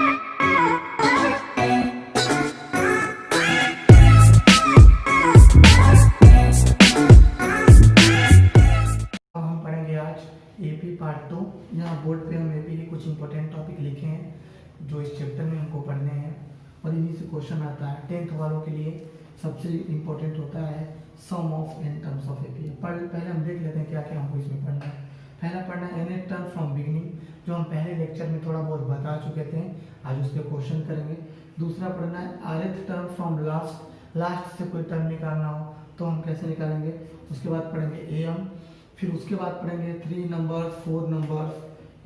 हम पढ़ेंगे आज एपी पार्ट 2। यहाँ बोर्ड पे हम एपी के कुछ इंपॉर्टेंट टॉपिक लिखे हैं जो इस चैप्टर में हमको पढ़ने हैं और इन्हीं से क्वेश्चन आता है। 10th वालों के लिए सबसे इम्पोर्टेंट होता है sum of n terms of AP. पहले हम देख लेते हैं क्या क्या हमको इसमें पढ़ना है। पहला पढ़ना है एन टर्म फ्रॉम बिगिनिंग, जो हम पहले लेक्चर में थोड़ा बहुत बता चुके थे, आज उस पर क्वेश्चन करेंगे। दूसरा पढ़ना है आरएथ टर्म फ्रॉम लास्ट, लास्ट से कोई टर्म निकालना हो तो हम कैसे निकालेंगे। उसके बाद पढ़ेंगे एम, फिर उसके बाद पढ़ेंगे 3 नंबर्स 4 नंबर्स,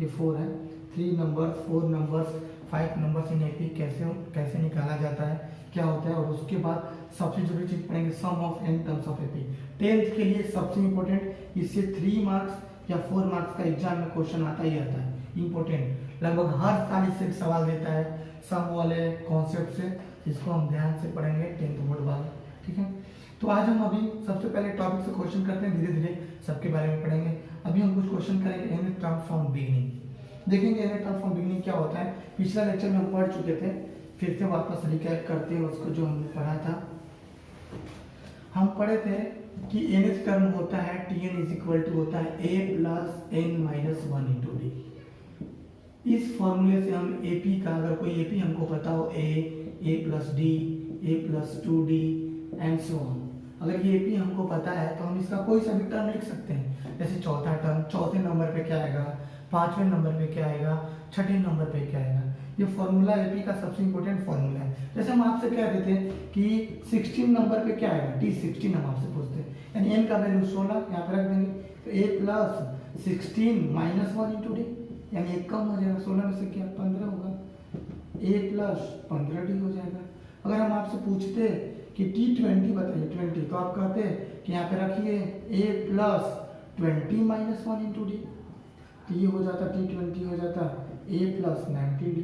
ये 4 है, 3 numbers 4 numbers 5 numbers in AP कैसे निकाला जाता है, क्या होता है। और उसके बाद सबसे जरूरी चीज पढ़ेंगे sum of n terms of AP. 10th के लिए सबसे इंपॉर्टेंट, इससे 3 मार्क्स या 4 मार्क्स का एग्जाम में क्वेश्चन आता ही आता है, इंपॉर्टेंट। लगभग हर साल इससे सवाल देता है सम वाले कॉन्सेप्ट से, इसको हम ध्यान से पढ़ेंगे 10th बोर्ड वाले, ठीक है। तो आज हम अभी सबसे पहले टॉपिक से क्वेश्चन करते हैं, धीरे धीरे सबके बारे में पढ़ेंगे। अभी हम कुछ क्वेश्चन करेंगे एन टर्म फ्रॉम बिगिनिंग। देखेंगे एन टर्म फ्रॉम बिगिनिंग क्या होता है। पिछला लेक्चर में हम पढ़ चुके थे, फिर से वापस रिकैप करते हैं उसको जो हमने पढ़ा था। हम पढ़े थे कि एन टर्म होता है Tn इज इक्वल टू होता है a plus N minus 1 into D. इस फॉर्मूले से हम एपी का, अगर कोई एपी हमको पता हो a plus d, a plus 2d and so on, अगर ये एपी हमको पता है तो हम इसका कोई सा भी टर्म लिख सकते हैं। जैसे चौथा टर्म, चौथे नंबर पे क्या आएगा, 5वें नंबर पे क्या आएगा, 6ठे नंबर पे क्या आएगा। ये फॉर्मूला एपी का सबसे इंपॉर्टेंट फॉर्मूला है। जैसे हम आपसे कह रहे थे कि 16 नंबर पे क्या आएगा, T16 हम आपसे पूछते हैं, यानी एन का वैल्यू 16 यहाँ पे रख देंगे, तो a plus 16 minus 1 into D, यानी एक कम हो जाएगा, 16 में से क्या 15 होगा, a प्लस 15d हो जाएगा। अगर हम आपसे पूछते कि T20 बताइए 20, तो आप कहते कि यहाँ पे रखिए a plus 20 minus 1 into D, तो ये हो जाता T20 हो जाता a प्लस 90d।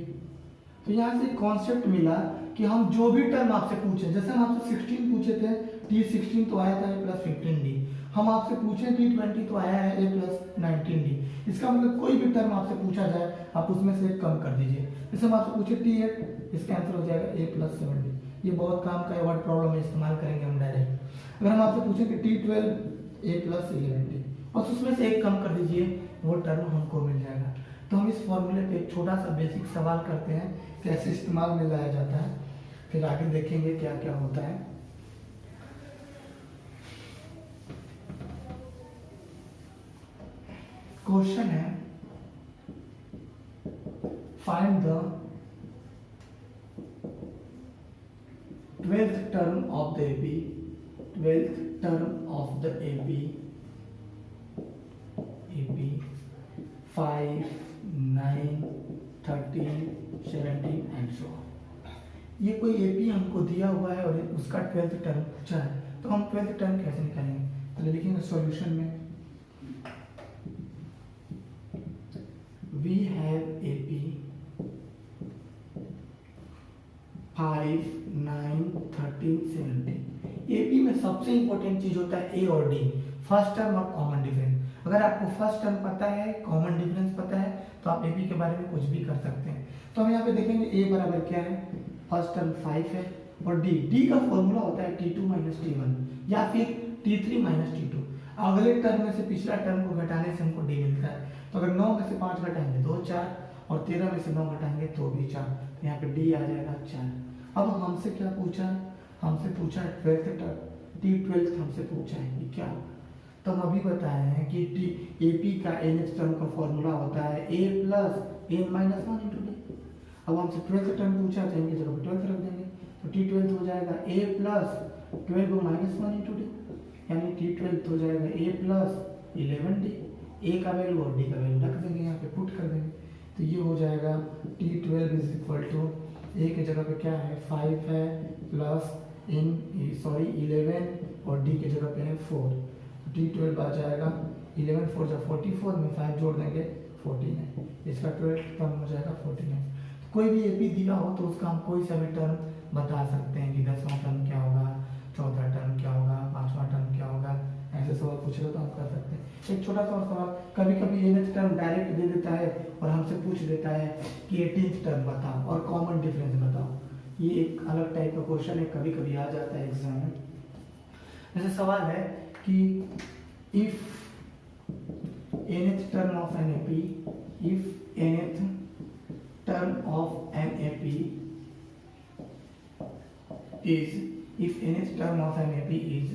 तो यहाँ से कॉन्सेप्ट मिला कि हम जो भी टर्म आपसे पूछे, जैसे हम आपसे 16 पूछे थे, T16 तो आया था a प्लस 15d, हम आपसे पूछे T20 तो आया है a प्लस 19d। इसका मतलब कोई भी टर्म आपसे पूछा जाए आप उसमें से एक कम कर दीजिए। जैसे हम आपसे पूछे T8, इसका आंसर हो जाएगा a प्लस 7d। ये बहुत काम का वर्ड प्रॉब्लम में इस्तेमाल करेंगे हम डायरेक्ट। अगर हम आपसे पूछें कि T12 a प्लस 11d, और उसमें से एक कम कर दीजिए, वो टर्म हमको मिल जाएगा। तो हम इस फॉर्मूले पे एक छोटा सा बेसिक सवाल करते हैं, कैसे इस्तेमाल में लाया जाता है, फिर आगे देखेंगे क्या क्या होता है। क्वेश्चन है find the 12th term of the AP, 12th term of the AP 5, 9, 13, 17 and so on। ये कोई एपी हमको दिया हुआ है और उसका 12th टर्म पूछा है, तो हम 12th टर्म कैसे निकालेंगे। तो लिखेंगे सॉल्यूशन में we have AP 5, 9, 13, 17। एपी में सबसे इंपॉर्टेंट चीज होता है ए और डी, फर्स्ट टर्म और कॉमन डिफरेंस। अगर आपको फर्स्ट टर्म पता है, कॉमन डिफरेंस पता है, तो आप एपी के बारे में कुछ भी कर सकते हैं। तो हम यहाँ पे देखेंगे ए बराबर क्या है, फर्स्ट टर्म 5 है, और डी का फॉर्मूला होता है T2 माइनस T1 या फिर T3 माइनस T2। अगले टर्म में से पिछला टर्म को घटाने से हमको डी मिलता है। तो अगर 9 में से 5 घटाएंगे 2 4, और 13 में से 9 घटाएंगे तो भी 4, तो यहाँ पे डी आ जाएगा 4। अब हमसे क्या पूछा है, हमसे पूछा है 12th टर्म, T12 हमसे पूछा है कि क्या होगा। तो हम अभी बताए हैं कि एपी का एनएच टर्म का फॉर्मूला होता है a plus N minus 1 into D. अब हमसे 12th टर्म पूछा है, इनकी जगह 12th रख देंगे, तो T12 हो जाएगा a plus 12 minus 1 into D, यानी T12 हो जाएगा a प्लस 11d। a का वैल्यू और d का वैल्यू रख देंगे, यहाँ पे पुट कर देंगे, तो ये हो जाएगा T12 is equal to a की जगह पे क्या है 5 है प्लस 11 और d की जगह पे है 4। T12 आ जाएगा 11 4 जा 44 में 5 जोड़ देंगे 14 है, इसका 12th टर्म हो जाएगा 14 है। कोई भी एपी दिया हो तो उसका हम कोई सा भी टर्म बता सकते हैं कि 10वां टर्म क्या होगा, चौथा टर्म क्या होगा, 5वां टर्म क्या होगा, ऐसे हमसे सवाल पूछेगा तो हम कर सकते हैं। एक छोटा सा और सवाल, कभी कभी nth टर्म डायरेक्ट दे देता है और हमसे पूछ देता है कि 18th टर्म बताओ और कॉमन डिफरेंस बताओ। ये एक अलग टाइप का क्वेश्चन है, कभी कभी आ जाता है एग्जाम में। जैसे सवाल है कि if nth term of an AP, if nth term of an AP is, if nth term of an AP is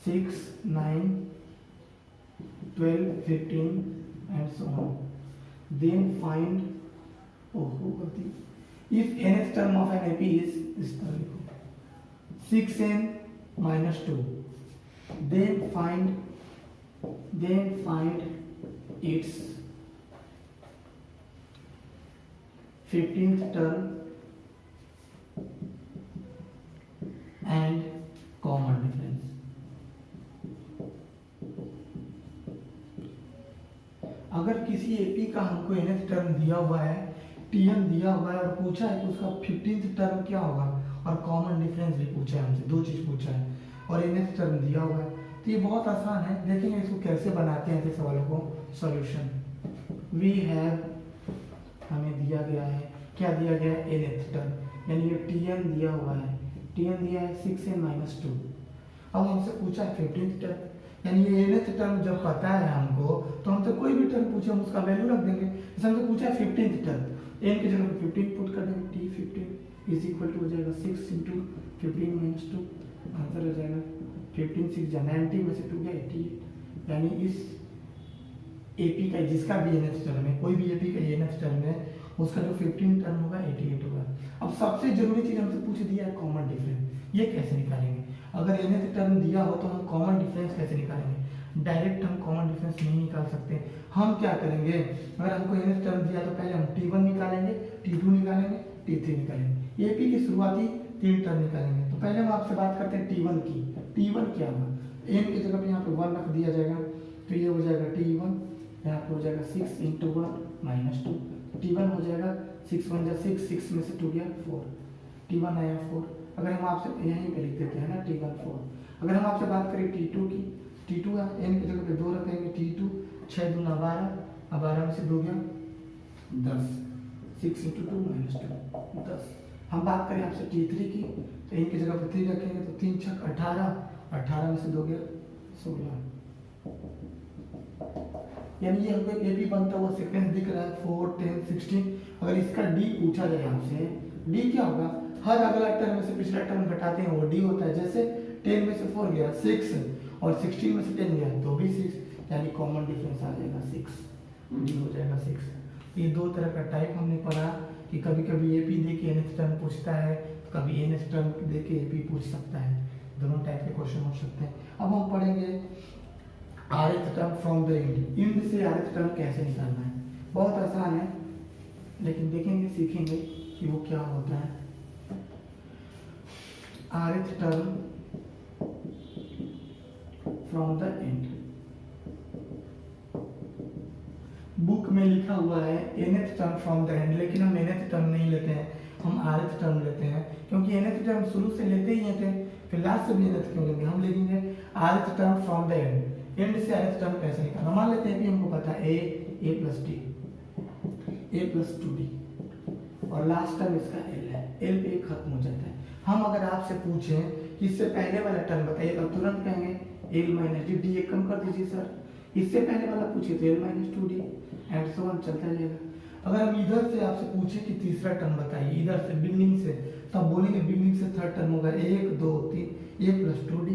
6, 9, 12, 15 and so on, then find, if nth term of an AP is इस तरह लिखो 6n minus 2, then find its 15th term and common difference। अगर किसी AP का हमको nth term दिया हुआ है, tn दिया हुआ है और पूछा है कि उसका 15th टर्म क्या होगा और कॉमन डिफरेंस भी पूछा है हमसे, दो चीज पूछा है और nth टर्म दिया हुआ है, तो ये बहुत आसान है। देखेंगे इसको कैसे बनाते हैं ऐसे सवालों को। सॉल्यूशन वी हैव, हमें दिया गया है, क्या दिया गया है, nth टर्म, यानी ये tn दिया हुआ है, tn दिया है 6n minus 2। अब हमसे पूछा है 15th टर्म, यानी ये nth टर्म जब पता है हमको तो हमसे कोई भी टर्म पूछे हम उसका वैल्यू रख देंगे। जैसे हमसे पूछा है 15th टर्म, n की जगह 15 पुट कर देंगे, t 15 इज इक्वल टू हो जाएगा 6 इंटू 15 माइनस 2, आंसर हो जाएगा 15 6 जा 90 में से 2 गया 88। यानी इस एपी का जिसका भी nth टर्म है, कोई भी एपी का nth टर्म है, उसका जो 15 टर्म होगा 88 होगा। अब सबसे जरूरी चीज हमसे पूछ दिया है कॉमन डिफरेंस, ये कैसे निकालेंगे। अगर nth टर्म दिया हो तो हम कॉमन डिफरेंस कैसे निकालेंगे। डायरेक्ट हम कॉमन डिफरेंस नहीं निकाल सकते, हम क्या करेंगे, अगर हमको nth टर्म दिया तो पहले हम t1 निकालेंगे, t2 निकालेंगे, t3 निकालेंगे, एपी की शुरुआती 3 टर्म निकालेंगे। तो पहले हम आपसे बात करते हैं t1 की। t1 क्या होगा, n की जगह पे यहाँ पे 1 रख दिया जाएगा, तो ये हो जाएगा t1, यहाँ पे हो जाएगा 6 इंटू 1 माइनस 2, t1 हो जाएगा 6 1 जा 6, 6 में से 2 गया 4, t1 आया 4। अगर हम आपसे यहीं पे लिख देते हैं ना t1 4। अगर हम आपसे बात करें t2 की, t2 है, n की जगह पे 2 रखेंगे, t2 6 दूना 12, अब 12 में से 2 गया 10, 6 इंटू 2 माइनस 2 10। हम बात करें आपसे t3 की, तो n की जगह पे 3 रखेंगे, तो 3 6 18, 18 में से 2 गया 16। यानी ये हमको एक एपी बनता हुआ सीक्वेंस दिख रहा है 4 10 16। अगर इसका डी पूछा जाए हमसे, डी क्या होगा, हर अगला टर्म में से पिछला टर्म घटाते हैं वो डी होता है। जैसे 10 में से 4 गया 6 और 16 में से 10 गया तो भी 6, यानी कॉमन डिफरेंस आ जाएगा 6, डी हो जाएगा 6। ये दो तरह का टाइप हमने पढ़ा कि कभी कभी एपी दे के nth टर्म पूछता है, कभी nth टर्म दे के एपी पूछ सकता है, दोनों टाइप के क्वेश्चन हो सकते हैं। अब हम पढ़ेंगे rth term from the end, end से rth टर्म कैसे निकालना है। बहुत आसान है, लेकिन देखेंगे सीखेंगे कि वो क्या होता है। rth term from the end, book में लिखा हुआ है nth term from the end, लेकिन हम nth टर्म नहीं लेते हैं, हम rth टर्म लेते हैं, क्योंकि nth टर्म शुरू से लेते ही थे, फिर लास्ट से भी nth क्यों लेंगे, हम लेंगे rth term from the and. And से rth टर्म कैसे निकालना, मान लेते हैं कि हमको पता है a plus D, a plus 2d और लास्ट टर्म इसका l है, l पे खत्म हो जाता है। हम अगर आपसे पूछें कि इससे पहले वाला टर्म बताइए, अब तुरंत कहेंगे l माइनस डी, डी एक कम कर दीजिए सर। इससे पहले वाला पूछिए तो l minus 2d and so on चलता जाएगा। अगर हम इधर से आपसे पूछे कि तीसरा टर्म बताइए, इधर से बिगनिंग से, तो आप बोलेंगे बिगनिंग से थर्ड टर्म होगा 1 2 3 a प्लस 2d,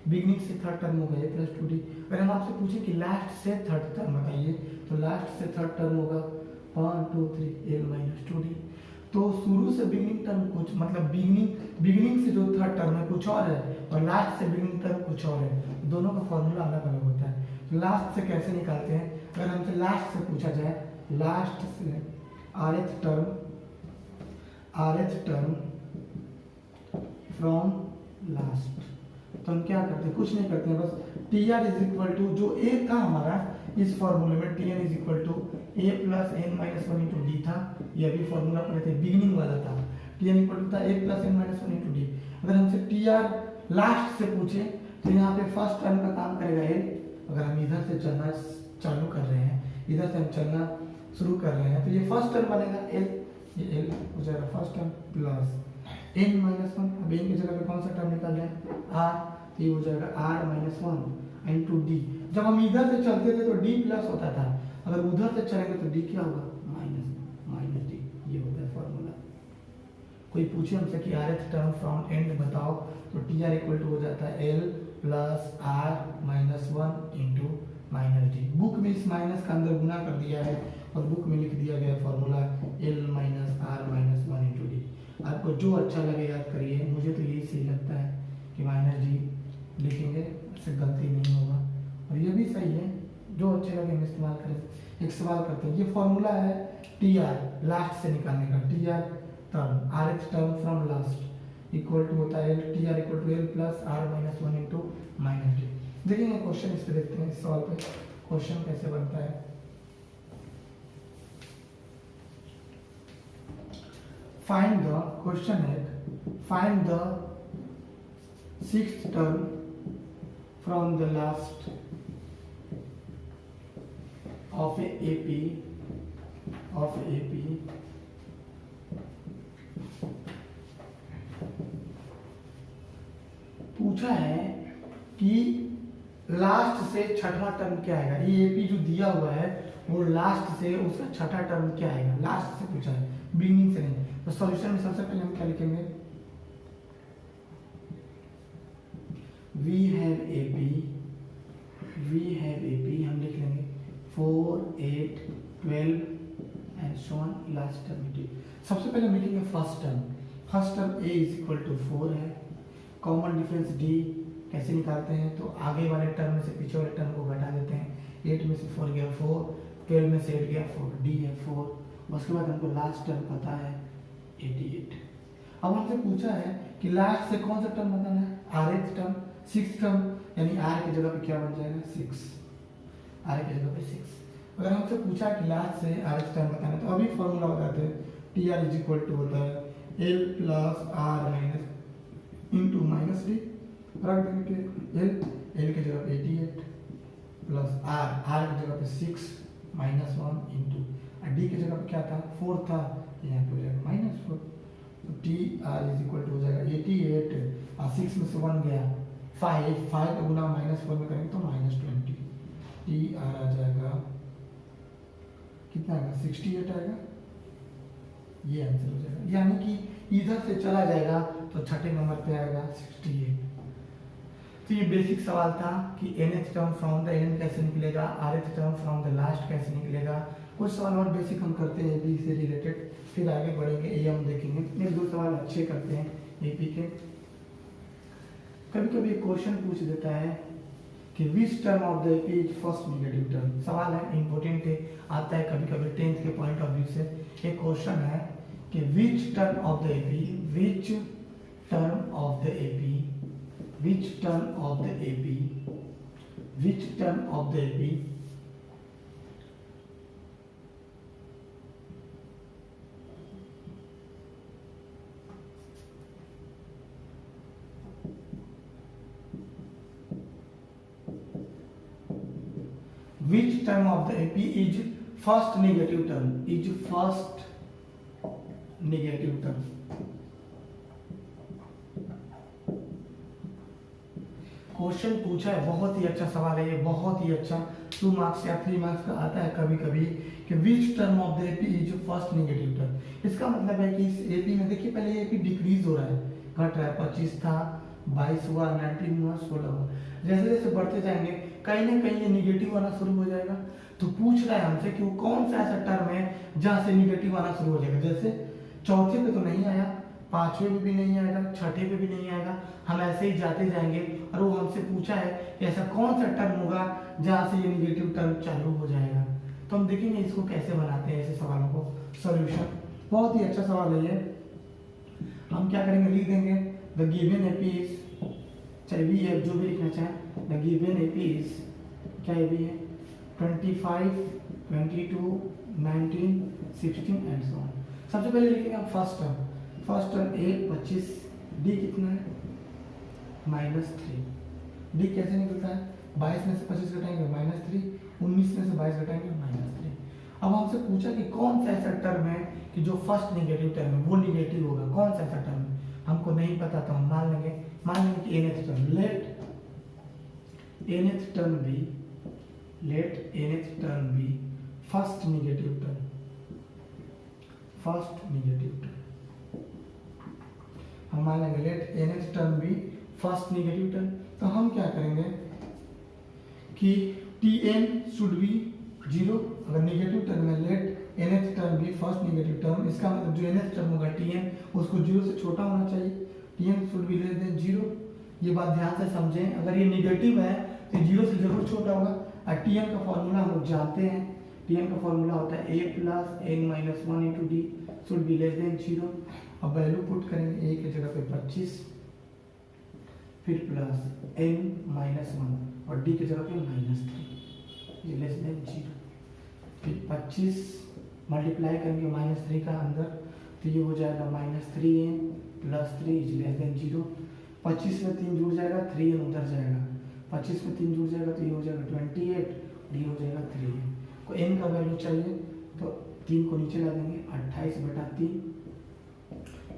बिगनिंग से थर्ड टर्म होगा a प्लस 2d। अगर हम आपसे पूछे कि लास्ट से थर्ड टर्म बताइए, तो लास्ट से थर्ड टर्म होगा 1 2 3 l माइनस 2d। तो शुरू से बिगनिंग टर्म कुछ, मतलब बिगनिंग से जो थर्ड टर्म है कुछ और है और लास्ट से बिगनिंग टर्म कुछ और है, दोनों का फॉर्मूला अलग अलग होता है। लास्ट से कैसे निकालते हैं, अगर हमसे लास्ट से पूछा जाए, लास्ट से rth टर्म फ्रॉम लास्ट, तो हम क्या करते हैं, कुछ नहीं करते हैं, बस tr इज इक्वल टू जो a था हमारा इस फॉर्मूले में, tn is equal to a plus n minus 1 into d था, यह भी फॉर्मूला पढ़े थे, बिगिनिंग वाला था, tn इक्वल टू था a plus n minus 1 into D. अगर हमसे tr लास्ट से पूछे तो यहाँ पे फर्स्ट टर्म का काम करेगा एल। अगर हम इधर से चलना चालू कर रहे हैं, इधर से हम चलना शुरू कर रहे हैं, तो ये फर्स्ट टर्म बनेगा एल, ये एल हो जाएगा first term plus N minus one. अब एन की जगह पे कौन सा टर्म निकाल रहे हैं, आर, तो ये हो जाएगा R minus one into D. जब हम इधर से चलते थे तो डी प्लस होता था, अगर उधर से चलेंगे तो डी क्या होगा, माइनस डी। ये होता है फॉर्मूला। कोई पूछे हमसे कि are th term from and बताओ, तो टी आर इक्वल टू हो जाता है L plus R minus one into minus D. Book में इस माइनस का अंदर गुना कर दिया है और बुक में लिख दिया गया formula L minus R minus one into D. आपको जो अच्छा लगे याद करिए, मुझे तो यही सही लगता है कि माइनस डी लिखेंगे, इससे गलती नहीं होगा और ये भी सही है, जो अच्छे लगे हम इस्तेमाल करें। एक सवाल करते हैं, ये फॉर्मूला है टी आर लास्ट से निकालने का, T R term R th term from last equal to होता है L, T R equal to L plus R minus one into minus D. देखेंगे क्वेश्चन इस पे, देखते हैं इस सवाल पे क्वेश्चन कैसे बनता है। फाइंड द, क्वेश्चन है find the sixth term from the last of a AP पूछा है कि लास्ट से छठवां टर्म क्या आएगा। ये एपी जो दिया हुआ है वो लास्ट से उसका छठा टर्म क्या आएगा, लास्ट से पूछा है, बिगिनिंग से नहीं। तो सॉल्यूशन में सबसे पहले हम क्या लिखेंगे, वी हैव एपी हम लिख लेंगे 4, 8, 12 and so on last term D. सबसे पहले हम लिखेंगे first term a is equal to 4 है। कॉमन डिफरेंस d कैसे निकालते हैं, तो आगे वाले टर्म में से पीछे वाले टर्म को घटा देते हैं। 8 में से 4 गया 4, 12 में से 8 गया 4, d है 4। उसके बाद हमको लास्ट टर्म पता है 88। अब हमसे पूछा है कि लास्ट से कौन सा टर्म बताना है, आरएथ टर्म, सिक्स टर्म, यानी आर की जगह पे क्या बन जाएगा 6, आर की जगह पे 6। अगर हमसे पूछा कि लास्ट से आर एच टर्म बताना, तो अभी फॉर्मूला बताते हैं, T R is equal to होता है L plus R minus into minus D. रख देंगे एल की जगह पे 88 प्लस आर की जगह पे 6 माइनस 1 इंटू डी की जगह पे क्या था 4 था, यहाँ पे हो जाएगा -4। तो T R is equal to हो जाएगा 88 और 6 में से 1 गया 5 का गुना -4 में करेंगे तो -20। टी आर आ जाएगा कितना आएगा 68 आएगा, ये आंसर हो जाएगा। यानी कि इधर से चला जाएगा तो छठे नंबर पे आएगा 68। तो ये बेसिक सवाल था कि nth term from the and कैसे निकलेगा, rth term from the last कैसे निकलेगा। कुछ सवाल और बेसिक हम करते हैं एपी से रिलेटेड, फिर आगे बढ़ेंगे ये हम देखेंगे। एक दो सवाल अच्छे करते हैं एपी के। कभी कभी क्वेश्चन पूछ देता है कि which term of the AP is first negative term. सवाल है, इंपॉर्टेंट है, आता है कभी कभी 10th के पॉइंट ऑफ व्यू से। एक क्वेश्चन है कि which term of the AP, which term of the AP, which term of the AP, which term of the AP which term of the AP is first negative term, is first negative term। Question पूछा है, बहुत ही अच्छा सवाल है ये, बहुत ही अच्छा। 2 marks या 3 मार्क्स का आता है कभी कभी कि which term of the AP is first negative term. इसका मतलब है कि इस एपी में देखिए पहले एपी डिक्रीज हो रहा है, घट रहा है, 25 था 22 हुआ, 19 हुआ, 16 हुआ। जैसे जैसे बढ़ते जाएंगे कहीं ना कहीं ये निगेटिव आना शुरू हो जाएगा। तो पूछ रहा है हमसे कि वो कौन सा ऐसा टर्म है जहाँ से निगेटिव आना शुरू हो जाएगा। जैसे चौथे पे तो नहीं आया, पांचवे पे भी नहीं आएगा, छठे पे भी नहीं आएगा, हम ऐसे ही जाते जाएंगे। और वो हमसे पूछा है कि ऐसा कौन सा टर्म होगा जहां से ये निगेटिव टर्म चालू हो जाएगा। तो हम देखेंगे इसको कैसे बनाते हैं ऐसे सवालों को सॉल्यूशन। बहुत ही अच्छा सवाल है ये। हम क्या करेंगे, लिख देंगे द गिवन एपी इज, चाहे वी एफ जो भी लिखना चाहें, द गिवन एपी इज, क्या एपी है 25, 22, 19, 16 एंड सो ऑन। सबसे पहले लिखेंगे हम फर्स्ट टर्म 8 25, डी कितना है -3, डी कैसे निकलता है, 22 में से 25 घटाएंगे -3, 19 में से 22 घटाएंगे -3। अब हमसे पूछा कि कौन सा ऐसा टर्म है कि जो फर्स्ट नेगेटिव टर्म है वो नेगेटिव होगा, कौन सा ऐसा टर्म है, हमको नहीं पता तो हम मान लेंगे कि nth term, let nth term be first negative term, हम मान लेंगे let nth term be first negative term. तो हम क्या करेंगे कि Tn शुड बी 0, अगर नेगेटिव टर्म है let nth term be first negative term, इसका मतलब जो nth टर्म होगा Tn उसको 0 से छोटा होना चाहिए, Tn should be less than 0। ये बात ध्यान से समझें, अगर ये नेगेटिव है तो 0 से जरूर छोटा होगा। और Tn का फॉर्मूला हम लोग जानते हैं, Tn का फॉर्मूला होता है a plus n minus 1 into D should be less than 0। अब वैल्यू पुट करेंगे a की जगह पे 25, फिर प्लस n माइनस 1 और d की जगह पे -3, ये लेस देन 0। फिर 25 मल्टीप्लाई करेंगे -3 का अंदर, तो ये हो जाएगा -3n plus 3 is less than 0। 25 में 3 जुड़ जाएगा, 3n उधर जाएगा, 25 में 3 जुड़ जाएगा तो ये हो जाएगा 28, डी हो जाएगा 3n। को n का वैल्यू चाहिए तो 3 को नीचे ला देंगे, 28/3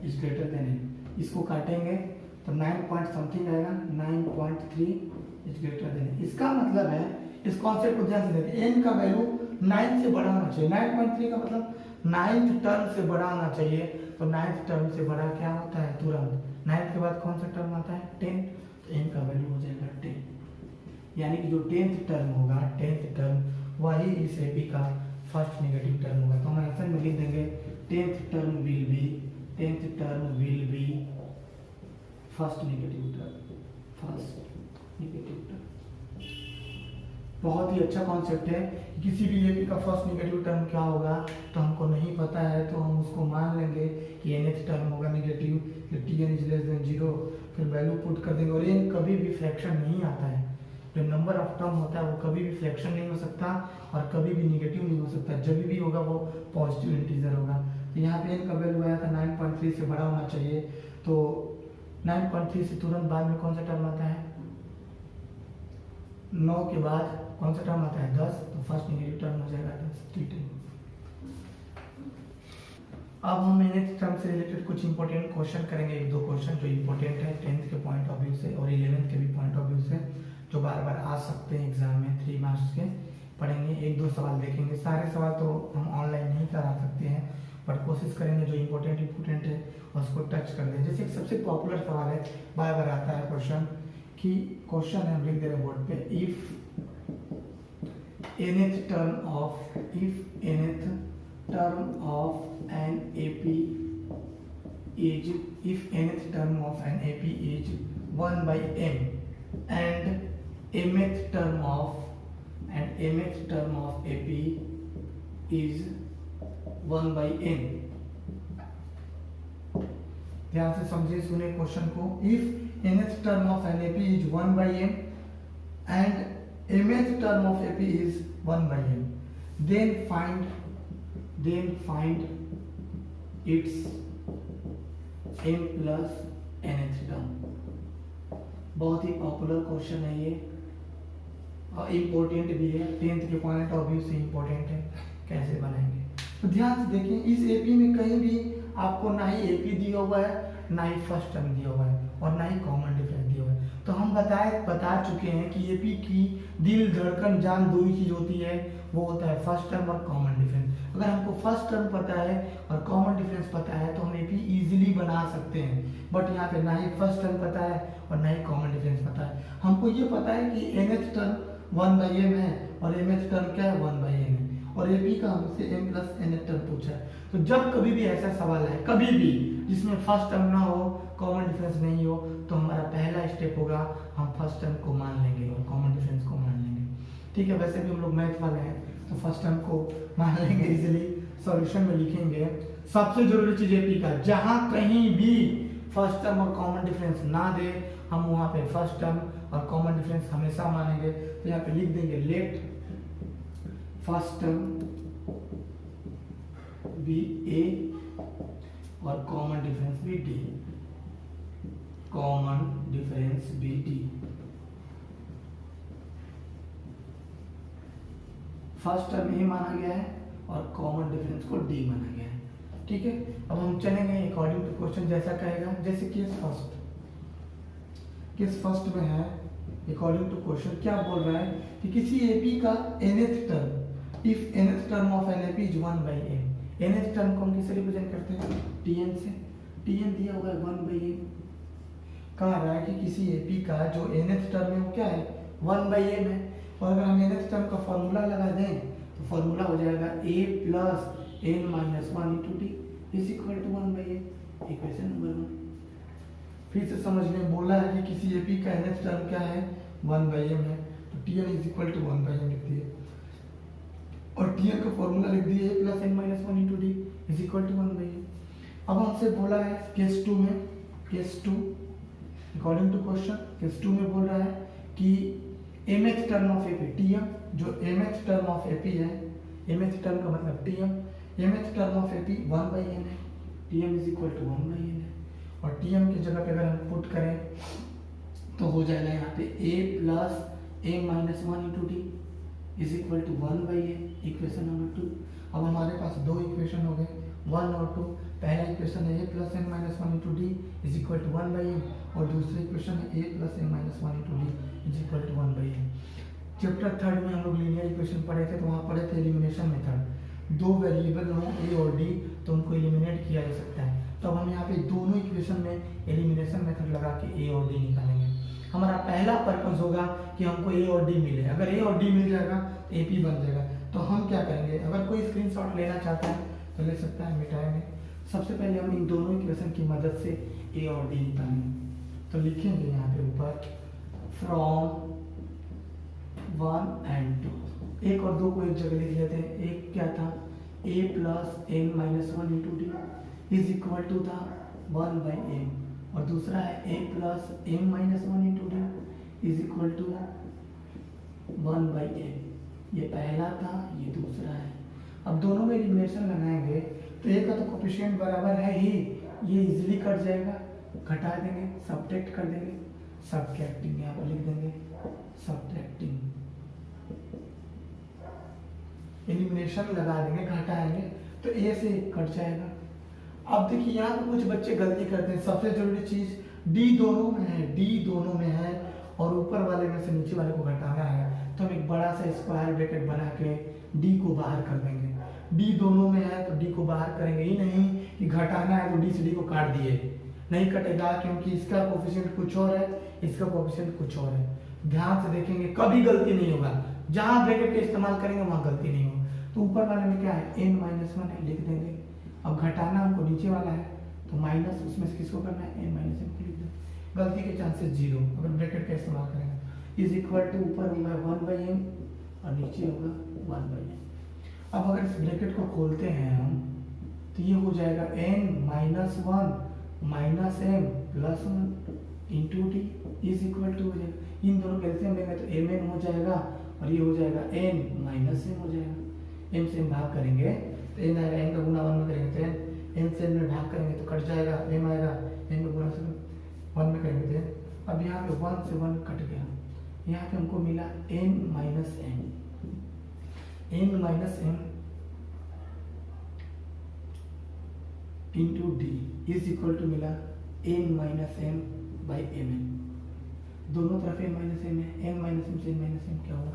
इज ग्रेटर देन n। इसको काटेंगे तो 9 पॉइंट समथिंग आएगा, 9.3 इज ग्रेटर देन। इसका मतलब है, इस कॉन्सेप्ट को ध्यान से देखिए, n का वैल्यू 9 से बड़ा होना चाहिए। 9.3 का मतलब 9th टर्म से बड़ा होना चाहिए। तो 9th टर्म से बड़ा क्या होता है तुरंत, 9th के बाद कौन सा टर्म आता है 10, तो n का वैल्यू हो जाएगा 10। यानी कि जो 10th टर्म होगा, 10th टर्म वही इस एपी का फर्स्ट नेगेटिव टर्म होगा। तो हम आंसर में लिख देंगे 10th term will be first negative term. बहुत ही अच्छा कॉन्सेप्ट है। किसी भी एपी का फर्स्ट नेगेटिव टर्म क्या होगा तो हमको नहीं पता है, तो हम उसको मान लेंगे कि nth टर्म होगा नेगेटिव, फिर Tn इज लेस देन 0, फिर वैल्यू पुट कर देंगे। और n कभी भी फ्रैक्शन नहीं आता है, जो नंबर ऑफ टर्म होता है वो कभी भी फ्रैक्शन नहीं हो सकता और कभी भी नेगेटिव नहीं हो सकता, जब भी होगा वो पॉजिटिव इंटीजर होगा। तो यहाँ पे n का वैल्यू आया था 9.3 से बड़ा होना चाहिए, तो 9.3 से तुरंत बाद में कौन सा टर्म आता है, 9 के बाद कौन सा टर्म आता है 10, तो फर्स्ट नेगेटिव टर्म हो जाएगा 10। ठीक है, अब हम nth टर्म से रिलेटेड कुछ इंपॉर्टेंट क्वेश्चन करेंगे, एक दो क्वेश्चन जो इंपॉर्टेंट है 10th के पॉइंट ऑफ व्यू से और 11th के भी पॉइंट ऑफ व्यू से, जो बार बार आ सकते हैं एग्जाम में। 3 मार्क्स के पढ़ेंगे, एक दो सवाल देखेंगे। सारे सवाल तो हम ऑनलाइन नहीं करा सकते हैं, पर कोशिश करेंगे जो इंपॉर्टेंट है उसको टच कर दें। जैसे सबसे पॉपुलर सवाल है, बार बार आता है क्वेश्चन, कि क्वेश्चन है, हम लिख दे रहे हैं बोर्ड पे, if nth term of an AP is, if nth term of an AP is 1 by m and mth term of AP is 1 by n। ध्यान से समझिए, सुने क्वेश्चन को। If nth term of an AP is 1 by m and mth term of AP is 1 by m, then find its m plus nth term। बहुत ही popular question है ये और important भी है, 10th के पॉइंट ऑफ व्यू से important है। कैसे बनाएंगे तो ध्यान से देखिए, इस एपी में कहीं भी आपको ना ही एपी दिया हुआ है, ना ही फर्स्ट टर्म दिया हुआ है और ना ही कॉमन डिफरेंस दिया हुआ है। तो हम बता चुके हैं कि एपी की दिल धड़कन जान दो ही चीज होती है, वो होता है फर्स्ट टर्म और कॉमन डिफरेंस। अगर हमको फर्स्ट टर्म पता है और कॉमन डिफरेंस पता है तो हम एपी इजीली बना सकते हैं। बट यहाँ पे ना ही फर्स्ट टर्म पता है और ना ही कॉमन डिफरेंस पता है। हमको ये पता है कि nth टर्म 1 by m है और mth टर्म क्या है 1 by n है, और एपी का हमसे m plus nth टर्म पूछा है। तो जब कभी भी ऐसा सवाल है, कभी भी जिसमें फर्स्ट टर्म ना हो, कॉमन डिफरेंस नहीं हो, तो हमारा पहला स्टेप होगा हम फर्स्ट टर्म को मान लेंगे और कॉमन डिफरेंस को मान लेंगे। ठीक है, वैसे भी हम लोग मैथ वाले हैं तो फर्स्ट टर्म को मान लेंगे इजीली, सॉल्यूशन में लिखेंगे। सबसे जरूरी चीज एपी का, जहां कहीं भी फर्स्ट टर्म और कॉमन डिफरेंस ना दे, हम वहां पे फर्स्ट टर्म और कॉमन डिफरेंस हमेशा मानेंगे। तो यहाँ पे लिख देंगे let first term be a और common difference be d, common difference be d. First term a माना गया है और कॉमन डिफरेंस को डी माना गया है। ठीक है, अब हम चलेंगे अकॉर्डिंग टू क्वेश्चन जैसा कहेगा। जैसे केस फर्स्ट में है, अकॉर्डिंग टू क्वेश्चन क्या बोल रहा है कि किसी एपी का nth term, if nth term of an AP is 1/n, nth term को हम किससे रिप्रेजेंट करते हैं? tn से। tn दिया हुआ है 1/n। कह रहा है कि किसी एपी का जो nth टर्म है वो क्या है? 1/n है। और अगर हम nth टर्म का फॉर्मूला लगा दें तो फॉर्मूला हो जाएगा a plus n minus 1 into T is equal to 1/n। Equation number 1। फिर से समझ लें, बोला है कि किसी एपी का nth टर्म क्या है? 1/m है, तो tn is equal to 1/m लिख दिए और tn का फॉर्मूला लिख दिए a plus n minus 1 into D is equal to 1/m। अब हमसे बोला है केस 2 में, case 2 according to question case 2 में बोल रहा है कि mth term of AP tm, जो mth टर्म ऑफ एपी है, mth टर्म का मतलब tm, mth term of AP 1/n है, tm is equal to 1/n है। और tm की जगह पे अगर हम पुट करें तो हो जाएगा यहाँ पे a plus m minus 1 into D is equal to 1/n। Equation number 2। अब हमारे पास दो इक्वेशन हो गए, 1 और 2। पहला इक्वेशन है a plus m minus 1 into D is equal to 1/n और दूसरा इक्वेशन है a plus m minus 1 into D is equal to 1/n। Chapter 3 में हम लोग लीनियर इक्वेशन पढ़े थे, तो वहाँ पढ़े थे एलिमिनेशन मेथड। दो वेरिएबल हो a और d तो उनको एलिमिनेट किया जा सकता है। तो हम यहाँ पे दोनों इक्वेशन में एलिमिनेशन मेथड लगा के a और d निकालेंगे। हमारा पहला पर्पस होगा कि हमको a और d मिले। अगर a और d मिल जाएगा तो AP बन जाएगा। तो हम क्या करेंगे, अगर कोई स्क्रीनशॉट लेना चाहता है तो ले सकता है, मिटाएंगे। सबसे पहले हम इन दोनों इक्वेशन की मदद से a और d निकालेंगे। तो लिखेंगे यहाँ पे ऊपर फ्रॉम 1 and 2। 1 और 2 को एक जगह लिख लेते हैं। एक क्या था? a plus n minus 1 into D is equal to था 1/m और दूसरा है a plus m minus 1 into D is equal to 1/m। ये पहला था, ये दूसरा है। अब दोनों में एलिमिनेशन लगाएंगे तो a का तो कोफिशिएंट बराबर है ही, ये इजीली कट जाएगा, घटा देंगे, सब्ट्रैक्ट कर देंगे, सब्ट्रैक्टिंग यहाँ पर लिख देंगे, सब्ट्रैक्टिंग। एलिमिनेशन लगा देंगे, घटाएंगे तो a से कट जाएगा। अब देखिए यहाँ पे कुछ बच्चे गलती करते हैं। सबसे जरूरी चीज d दोनों में है, d दोनों में है और ऊपर वाले में से नीचे वाले को घटाना है, तो हम एक बड़ा सा स्क्वायर ब्रैकेट बना के d को बाहर कर देंगे। d दोनों में है तो d को बाहर करेंगे, ही नहीं कि घटाना है तो d से d को काट दिए, नहीं कटेगा, क्योंकि इसका कोफिशिएंट कुछ और है, इसका कोफिशिएंट कुछ और है। ध्यान से देखेंगे, कभी गलती नहीं होगा। जहां ब्रैकेट का इस्तेमाल करेंगे वहां गलती नहीं होगी। तो ऊपर वाले में क्या है? n माइनस 1 है, लिख देंगे। अब घटाना हमको नीचे वाला है तो माइनस, उसमें से किसको करना है? n माइनस m को लिख दें। गलती के चांसेस 0 अगर ब्रैकेट का इस्तेमाल करेंगे। इज इक्वल टू ऊपर होगा 1/m और नीचे होगा 1/m। अब अगर इस ब्रैकेट को खोलते हैं हम तो ये हो जाएगा n minus 1 minus m plus 1 into D is equal to, हो जाएगा इन दोनों का एलसीएम लेंगे तो mn हो जाएगा और ये हो जाएगा n माइनस m हो जाएगा। m से भाग करेंगे तो n आएगा, n का गुना 1 में करेंगे तो n से n में भाग करेंगे तो कट जाएगा, m आएगा, n का गुना से 1 में करेंगे तो अब यहाँ पे 1 से 1 कट गया। यहाँ पे हमको मिला n minus m, n minus m into D is equal to मिला n minus m by mn। दोनों तरफ n माइनस m है, n माइनस m से n माइनस m क्या हुआ?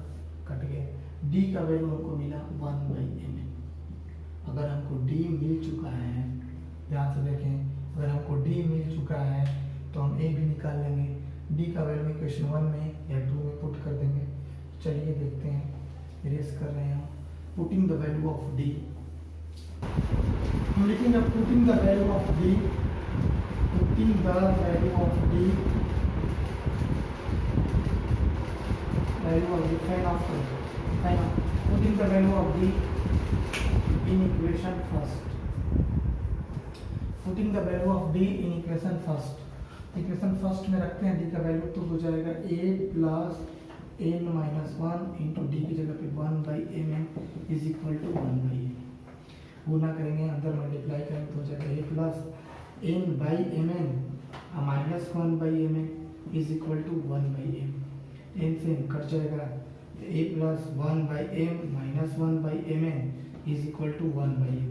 कट गया। d का वैल्यू हमको मिला 1/mn। अगर हमको d मिल चुका है, ध्यान से देखें, अगर हमको d मिल चुका है तो हम a भी निकाल लेंगे। d का वैल्यू इक्वेशन 1 में या 2 में पुट कर देंगे। चलिए देखते हैं, इरेज कर रहे हैं। Putting the value of d, हम लिखेंगे putting the value of d, putting the value of d, value of d, find out, putting the value of d in equation first, putting the value of d in equation first, equation first में रखते हैं d का value तो हो जाएगा a plus n minus 1 into D की जगह पे 1/mn is equal to 1/m। गुना करेंगे, अंदर मल्टीप्लाई करेंगे तो हो जाएगा a plus n/mn minus 1/mn is equal to 1/m। n से n कट जाएगा, तो a plus 1/m minus 1/mn is equal to 1/m।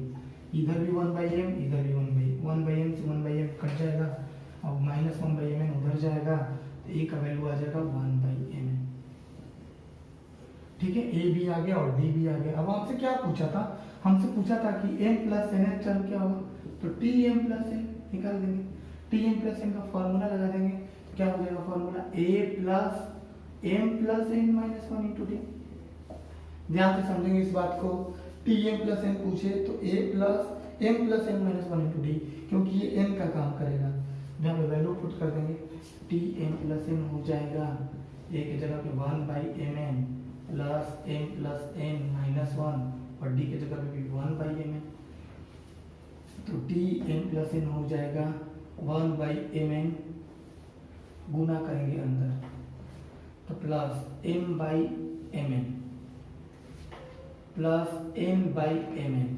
इधर भी 1/m, इधर भी 1/m से 1/m कट जाएगा, अब माइनस 1/mn उधर जाएगा, तो a का वैल्यू आ जाएगा 1/mn। ठीक है, a भी आ गया और d भी आ गया। अब हमसे क्या पूछा था, हमसे पूछा था कि m प्लस n टर्म क्या होगा, तो tm प्लस n निकाल देंगे। tm प्लस n का फॉर्मूला लगा देंगे, तो क्या हो जाएगा formula a plus m plus n minus 1 into D. ध्यान से समझेंगे इस बात को, tm प्लस n पूछे तो a plus m plus n minus 1 into D, क्योंकि ये n का काम करेगा। जहाँ पे वैल्यू पुट कर देंगे, tm प्लस n हो जाएगा a की जगह पे 1/mn plus m plus n minus 1 और d की जगह पे भी 1/mn, तो tm प्लस n हो जाएगा 1/mn, गुना करेंगे अंदर तो प्लस m/mn प्लस n/mn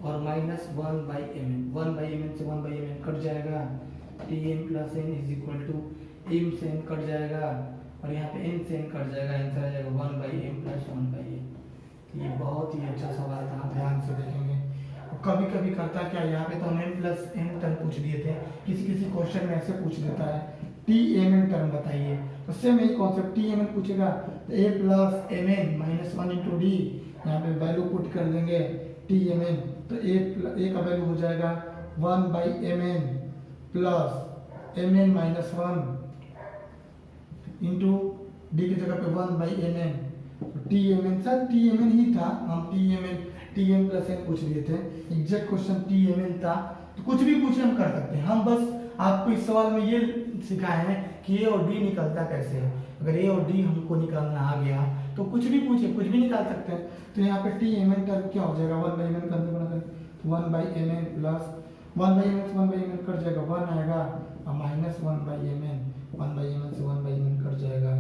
और माइनस 1/mn, 1/mn से 1/mn कट जाएगा, tm plus n is equal to m से n कट जाएगा और यहाँ पे n से n कट जाएगा, आंसर आ जाएगा 1/m प्लस 1/m। ये बहुत ही अच्छा सवाल था, ध्यान से देखेंगे। कभी कभी करता क्या, यहाँ पे तो हम m प्लस n टर्म पूछ दिए थे, किसी किसी क्वेश्चन में ऐसे पूछ देता है tmn टर्म बताइए, तो सेम यही कॉन्सेप्ट, tmn पूछेगा तो a plus mn minus 1 into D, यहाँ पे वैल्यू पुट कर देंगे tmn, तो a का वैल्यू हो जाएगा 1/mn plus mn minus 1 into D की जगह पे 1/mn, tmn सर tmn ही था, हम tm प्लस n पूछ लिए थे, एग्जैक्ट क्वेश्चन tmn था, तो कुछ भी पूछे हम कर सकते हैं। हम बस आपको इस सवाल में ये सिखाए हैं कि a और d निकलता कैसे है। अगर a और d हमको निकालना आ गया तो कुछ भी पूछे, कुछ भी निकाल सकते हैं। तो यहाँ पे tmn टर्म क्या हो जाएगा, 1/mn का अंदर बना दें, 1/mn प्लस 1/mn से 1/mn कट जाएगा, 1 आएगा और माइनस 1/mn, 1/mn से 1/mn कट जाएगा,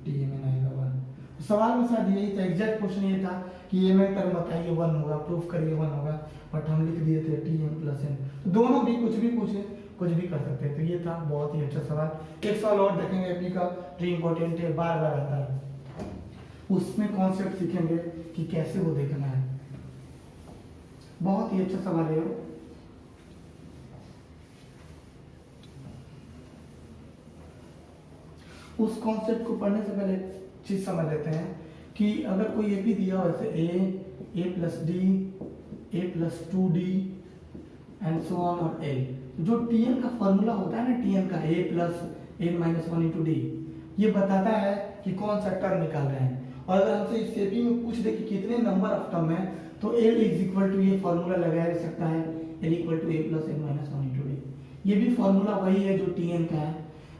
tmn आएगा 1। सवाल में शायद यही था, एग्जैक्ट क्वेश्चन ये था कि mn टर्म बताइए 1 होगा, प्रूफ करिए 1 होगा, बट हम लिख दिए थे tm प्लस n। तो दोनों भी कुछ भी पूछे, कुछ भी कर सकते हैं। तो ये था बहुत ही अच्छा सवाल। एक सवाल और देखेंगे एपी का, जो इम्पोर्टेंट है, बार बार आता है, उसमें कॉन्सेप्ट सीखेंगे कि कैसे वो देखना है। बहुत ही अच्छा सवाल है वो। उस कॉन्सेप्ट को पढ़ने से पहले चीज समझ लेते हैं कि अगर कोई एपी दिया हो जैसे a plus D, a plus 2d and so on और l, जो tn का फॉर्मूला होता है ना, tn का a plus n minus 1 into D, ये बताता है कि कौन सा टर्म निकाल रहे हैं। और अगर हमसे इस एपी में पूछ दे कि कितने नंबर ऑफ टर्म है, तो l इज इक्वल टू, ये फॉर्मूला लगाया जा सकता है, l equal to a plus n minus 1 into D. ये भी फॉर्मूला वही है जो tn का है,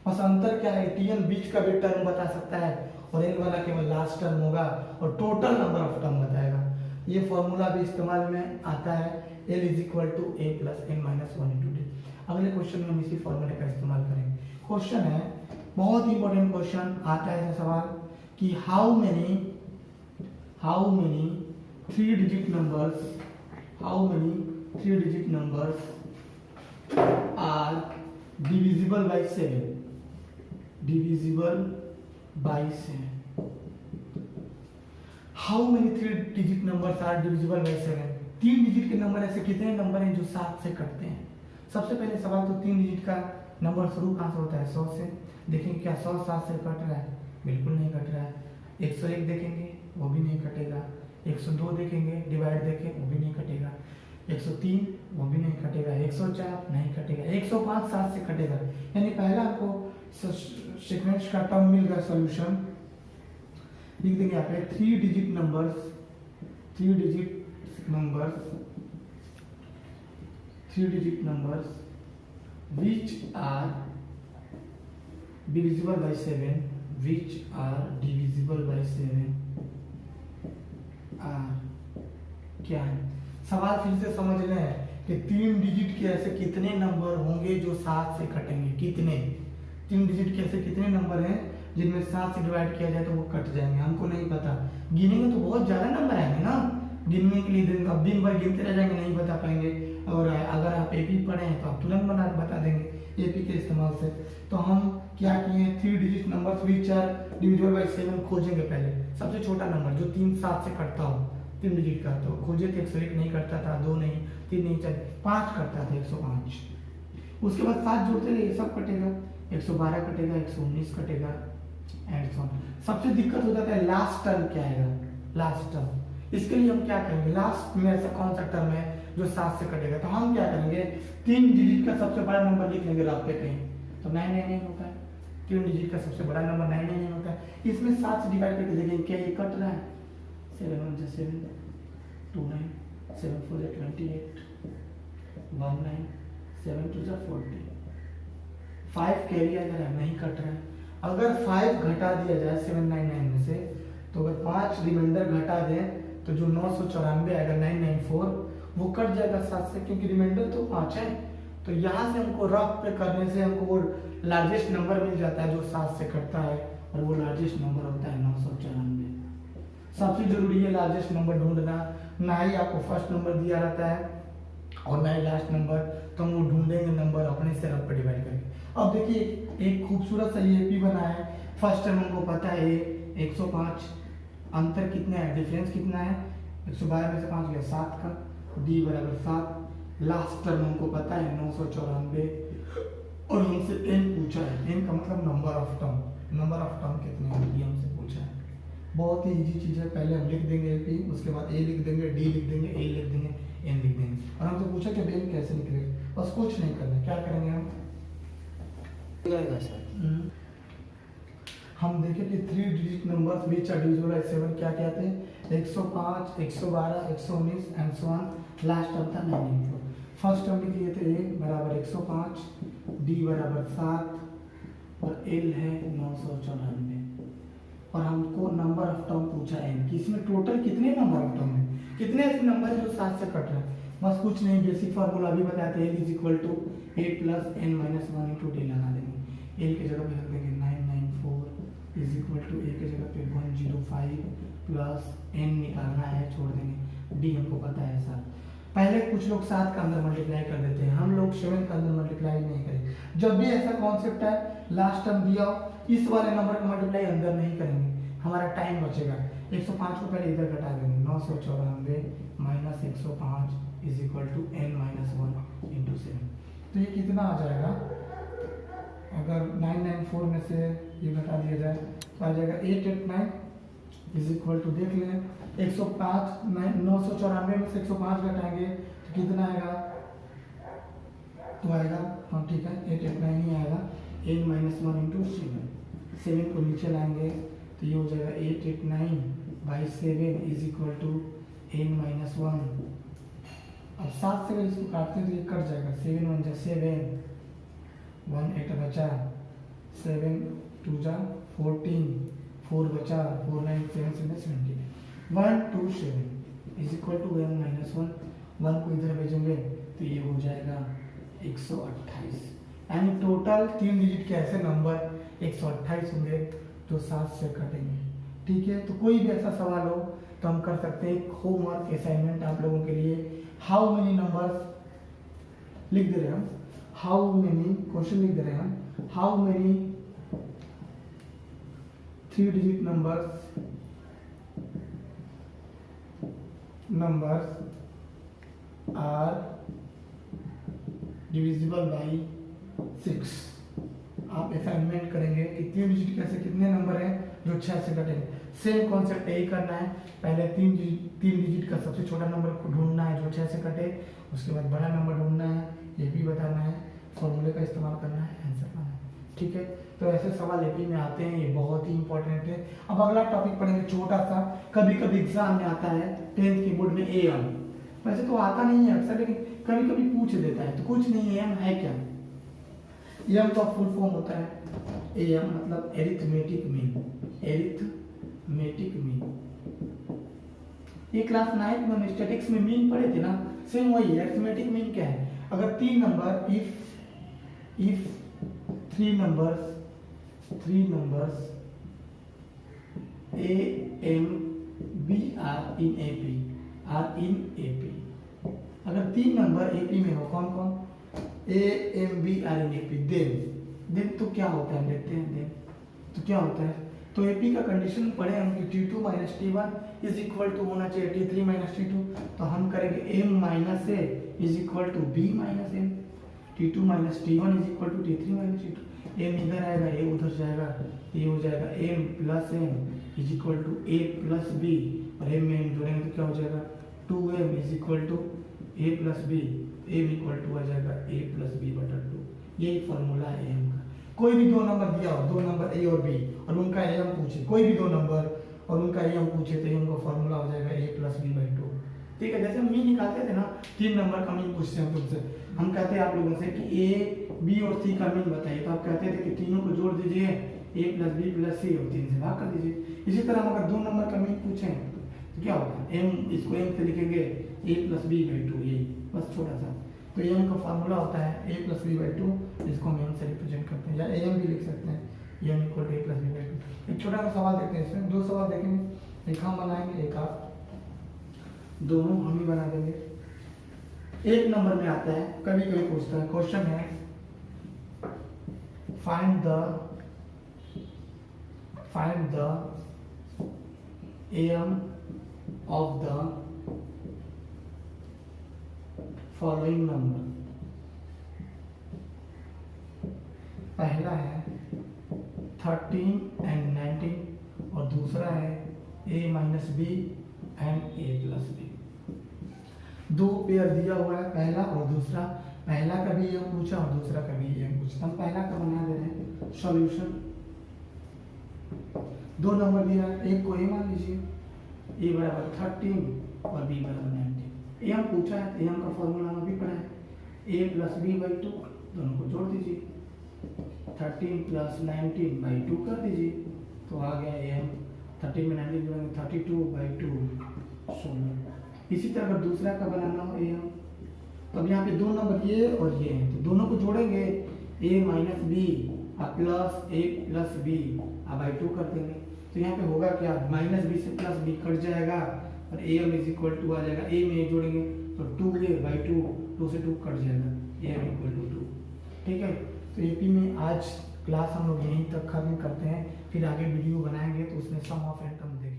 बस अंतर क्या है, tn बीच का भी टर्म बता सकता है और n वाला केवल लास्ट टर्म होगा और टोटल नंबर ऑफ टर्म बताएगा। ये फॉर्मूला भी इस्तेमाल में आता है, l is equal to a plus n minus 1 into D. अगले क्वेश्चन में हम इसी फॉर्मूले का इस्तेमाल करेंगे। क्वेश्चन है, बहुत इंपॉर्टेंट क्वेश्चन आता है ऐसा सवाल कि how many 3 digit numbers are divisible by 7, how many 3 digit numbers are divisible by 7? 3 digit के नंबर ऐसे कितने नंबर हैं जो 7 से कटते हैं। सबसे पहले सवाल तो 3 डिजिट का नंबर शुरू कहाँ से होता है, 100 से। देखेंगे क्या 100 7 से कट रहा है, बिल्कुल नहीं कट रहा है। 101 देखेंगे वो भी नहीं कटेगा, 102 देखेंगे डिवाइड देखें वो भी नहीं कटेगा, 103 वो भी नहीं कटेगा, 104 नहीं कटेगा, 105 7 से कटेगा। यानी पहला आपको सीक्वेंस का टर्म मिल गया, सॉल्यूशन लिख देंगे यहाँ पे 3 digit numbers which are divisible by 7 are क्या है। सवाल फिर से समझ लें कि 3 डिजिट के ऐसे कितने नंबर होंगे जो 7 से कटेंगे। कितने 3 डिजिट के ऐसे कितने नंबर हैं जिनमें 7 से डिवाइड किया जाए तो वो कट जाएंगे, हमको नहीं पता। गिनेंगे तो बहुत ज़्यादा नंबर आएंगे ना, गिनने के लिए दिन भर गिनते रह जाएंगे, नहीं बता पाएंगे। और अगर आप एपी पढ़े हैं तो आप तुरंत बता देंगे एपी के इस्तेमाल से। तो हम क्या किए, 3 digit number which are divisible by 7 खोजेंगे। पहले सबसे छोटा नंबर जो 3 7 से कटता हो 3 डिजिट का, तो खोजे थे 101 नहीं करता था, 2 नहीं, 3 नहीं, 4 5 करता था 105। उसके बाद 7 जोड़ते रहिए, सब कटेगा, 112 कटेगा, 119 कटेगा एंड सो ऑन। सबसे दिक्कत हो जाता है लास्ट टर्म क्या आएगा, लास्ट टर्म। इसके लिए हम क्या करेंगे, लास्ट में ऐसा कौन सा टर्म है जो 7 से कटेगा, तो हम क्या करेंगे 3 डिजिट का सबसे बड़ा नंबर लिख लेंगे रफ पे कहीं, तो 999 होता है। 3 डिजिट का सबसे बड़ा नंबर 999 होता है। इसमें 7 से डिवाइड करके देखेंगे क्या ये कट रहा है, 7 1 7 2 9 7 4 28 1 9 7 2 40 5 कैरी अगर नहीं कट रहा है। अगर 5 घटा दिया जाए 799 में से, तो अगर 5 रिमाइंडर घटा दें तो जो 994 आएगा 994 वो कट जाएगा 7 से, क्योंकि रिमाइंडर तो 5 है। तो यहाँ से हमको रफ पे करने से हमको वो लार्जेस्ट नंबर मिल जाता है जो 7 से कटता है, और वो लार्जेस्ट नंबर होता है 994। सबसे जरूरी है लार्जेस्ट नंबर ढूंढना, ना ही आपको फर्स्ट नंबर दिया रहता है और ना ही लास्ट नंबर, तो हम वो ढूंढेंगे नंबर अपने से रफ पे डिवाइड करके। अब देखिए एक खूबसूरत सा एपी बना है। फर्स्ट टर्म हमको पता है 105, अंतर कितना है, डिफरेंस कितना है, 112 में से 5 गया 7 का, डी बराबर 7। लास्ट टर्म हमको पता है 994, और हमसे एन पूछा है, एन का मतलब number of term, number of term कितने हैं ये हमसे पूछा है। बहुत ही इजी चीज़ है, पहले हम लिख देंगे एपी, उसके बाद ए लिख देंगे, डी लिख देंगे, ए लिख देंगे, एन लिख देंगे, और हमसे पूछा कि एन कैसे निकलेगा। बस कुछ नहीं करना, क्या करेंगे हम देखें कि 3 digit numbers which are divisible by 7 क्या क्या थे, 105 112 119 and so on. Last term था 994। फर्स्ट टर्म लिख लिए थे a बराबर 105, d बराबर 7 और l है 994, और हमको नंबर ऑफ टर्म पूछा है कि इसमें टोटल कितने नंबर ऑफ टर्म है, कितने ऐसे नंबर है जो 7 से कट रहे हैं। बस कुछ नहीं, बेसिक फार्मूला भी बताते हैं, l is equal to a plus n minus 1 into D लगा देंगे। l की जगह पे रख देंगे 994 इज इक्वल टू a की जगह पे 105 प्लस n निकालना है, छोड़ देंगे, d हमको पता है 7। पहले कुछ लोग 7 का अंदर मल्टीप्लाई कर देते हैं, हम लोग 7 का अंदर मल्टीप्लाई नहीं करेंगे। जब भी ऐसा कॉन्सेप्ट है लास्ट टर्म दिया हो, इस वाले नंबर का मल्टीप्लाई अंदर नहीं करेंगे, हमारा टाइम बचेगा। 105 को पहले इधर घटा देंगे, 994 minus 105 is equal to n minus 1 into 7। तो ये कितना आ जाएगा, अगर 994 में से ये घटा दिया जाए तो आ जाएगा 889 इज इक्वल टू, देख लें 105 994 में से 105 घटाएंगे तो कितना आएगा, तो आएगा, हाँ ठीक है 889 ही आएगा, n माइनस 1 इंटू 7 को नीचे लाएंगे तो ये हो जाएगा 889 by 7 is equal to n minus 1। अब 7 से अगर इसको काटते हैं तो ये कट जाएगा, 7 1 जा 7, 1 8 बचा, 7 2 जा 14, 4 बचा, 4 9 7 7 17, 1 2 7 is equal to n minus 1 को इधर भेजेंगे तो ये हो जाएगा 128। यानी टोटल 3 डिजिट के ऐसे नंबर 128 होंगे जो 7 से कटेंगे। ठीक है, तो कोई भी ऐसा सवाल हो तो हम कर सकते हैं। होमवर्क असाइनमेंट आप लोगों के लिए, हाउ मेनी नंबर्स लिख दे रहे हैं हम, हाउ मेनी क्वेश्चन लिख दे रहे हैं हम, how many 3 digit numbers are divisible by 6। आप असाइनमेंट करेंगे कि 3 डिजिट के ऐसे कितने नंबर हैं जो 6 से कटेंगे। सेम कॉन्सेप्ट यही करना है, पहले 3 डिजिट का सबसे छोटा नंबर को ढूंढना है जो 6 से कटे, उसके बाद बड़ा नंबर ढूंढना है, ये भी बताना है, फॉर्मूले का इस्तेमाल करना है, आंसर पाना है। ठीक है, तो ऐसे सवाल एपी में आते हैं, ये बहुत ही इंपॉर्टेंट है। अब अगला टॉपिक पढ़ेंगे छोटा सा, कभी कभी एग्जाम में आता है 10th के बोर्ड में एम, वैसे तो आता नहीं है अक्सर, लेकिन कभी कभी पूछ देता है। तो कुछ नहीं, एम है क्या, एम का फुल फॉर्म होता है एम मतलब एरिथमेटिक मीन, एरिथमेटिक मीन। ये क्लास 9 में स्टैटिक्स में मीन पढ़े थे ना, सेम वही है। एरिथमेटिक मीन क्या है, अगर 3 number, if 3 numbers A, M, B are in AP, अगर 3 नंबर एपी में हो, कौन कौन, A M B R in AP, then तो क्या होता है, देखते हैं देन तो क्या होता है। तो एपी का कंडीशन पढ़े हम कि T2 minus T1 is equal to होना चाहिए T3 माइनस T2, तो हम करेंगे m minus a is equal to b minus m, T2 minus T1 is equal to T3 minus T2, m इधर आएगा, a उधर जाएगा, ये हो जाएगा m plus m is equal to a plus b, और m में m जोड़ेंगे तो क्या हो जाएगा 2m is equal to a plus b, m equal to आ जाएगा a प्लस बी बटा 2। यही फॉर्मूला है m का। कोई भी दो नंबर दिया हो, दो नंबर a और b, और उनका m पूछे, कोई भी दो नंबर और उनका m पूछे, तो m का फॉर्मूला हो जाएगा a प्लस बी बाई 2। ठीक है, जैसे हम मीन निकालते थे ना, 3 नंबर का मीन पूछते हैं तुमसे, हम कहते हैं आप लोगों से कि a b और c का मीन बताइए, तो आप कहते थे कि तीनों को जोड़ दीजिए, a प्लस बी प्लस सी, और 3 से भाग कर दीजिए। इसी तरह हम अगर 2 नंबर का मीन पूछें तो क्या होगा, m इसको m से लिखेंगे a प्लस बी बाई 2, यही बस छोटा सा। तो m का फार्मूला होता है a प्लस बी बाई 2, जिसको हम m से रिप्रेजेंट करते हैं, या am भी लिख सकते हैं, m equal to a plus b by 2। एक छोटा सा सवाल देखते हैं, इसमें 2 सवाल देखेंगे, एक हम बनाएंगे एक आप, दोनों हम ही बना देंगे। एक नंबर में आता है, कभी कभी पूछता है, क्वेश्चन है find the am of the following number. पहला है 13 एंड 19, और दूसरा है a minus b and a plus b. दो पेयर दिया हुआ है, पहला और दूसरा, पहला का भी m पूछा और दूसरा का भी m पूछा। हम पहला का बना दे रहे हैं सॉल्यूशन। 2 नंबर दिया है, एक को a मान लीजिए, a बराबर 13 और b बराबर 19। m पूछा है, तो m का फॉर्मूला हम अभी पढ़ा है, a प्लस बी बाई 2, दोनों को जोड़ दीजिए, 13 प्लस 19 बाई 2 कर दीजिए, तो आ गया m, 13 में 19 जोड़ेंगे 32 बाई 2 16। इसी तरह अगर दूसरा का बनाना हो am, तो अब यहाँ पे 2 नंबर ये और ये हैं, तो दोनों को जोड़ेंगे, a minus b plus a plus b by 2 कर देंगे, तो यहाँ पे होगा क्या, माइनस बी से प्लस बी कट जाएगा, और am इज इक्वल टू आ जाएगा, a में जोड़ेंगे तो 2a बाई 2, 2 से 2 कट जाएगा, am इक्वल टू 2। ठीक है, तो एपी में आज क्लास हम लोग यहीं तक खत्म करते हैं, फिर आगे वीडियो बनाएंगे तो उसमें सम ऑफ एंड टर्म देखेंगे।